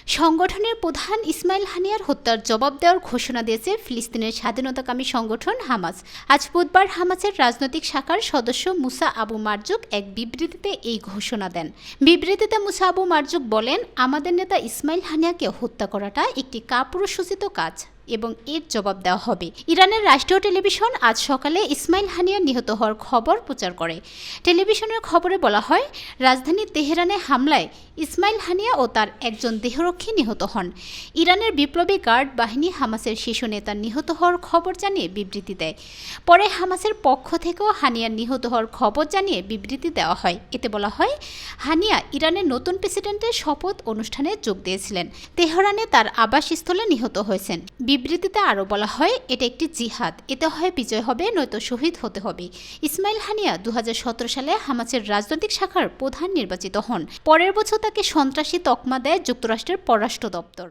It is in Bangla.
সংগঠনের প্রধান ইসমাইল হানিয়ার হত্যার জবাব দেওয়ার ঘোষণা দিয়েছে ফিলিস্তিনের স্বাধীনতাকামী সংগঠন হামাস। আজ বুধবার হামাসের রাজনৈতিক শাখার সদস্য মুসা আবু মারজুক এক বিবৃতিতে এই ঘোষণা দেন। বিবৃতিতে মুসা আবু মারজুক বলেন, আমাদের নেতা ইসমাইল হানিয়াকে হত্যা করাটা একটি কাপুরুষোচিত কাজ এবং এর জবাব দেওয়া হবে। ইরানের রাষ্ট্রীয় টেলিভিশন আজ সকালে ইসমাইল হানিয়া নিহত হওয়ার খবর প্রচার করে। টেলিভিশনের খবরে বলা হয়, রাজধানী তেহরানে হামলায় ইসমাইল হানিয়া ও তার একজন দেহরক্ষী নিহত হন। ইরানের বিপ্লবী গার্ড বাহিনী হামাসের শীর্ষ নেতা নিহত হওয়ার খবর জানিয়ে বিবৃতি দেয়। পরে হামাসের পক্ষ থেকেও হানিয়ার নিহত হওয়ার খবর জানিয়ে বিবৃতি দেওয়া হয়। এতে বলা হয়, হানিয়া ইরানের নতুন প্রেসিডেন্টের শপথ অনুষ্ঠানে যোগ দিয়েছিলেন। তেহরানে তার আবাসস্থলে নিহত হয়েছেন। বিবৃতিতে আরও বলা হয়, এটা একটি জিহাদ, এতে হয় বিজয় হবে নয়তো শহীদ হতে হবে। ইসমাইল হানিয়া 2017 সালে হামাসের রাজনৈতিক শাখার প্রধান নির্বাচিত হন। পরের বছর তাকে সন্ত্রাসী তকমা দেয় যুক্তরাষ্ট্রের পররাষ্ট্র দপ্তর।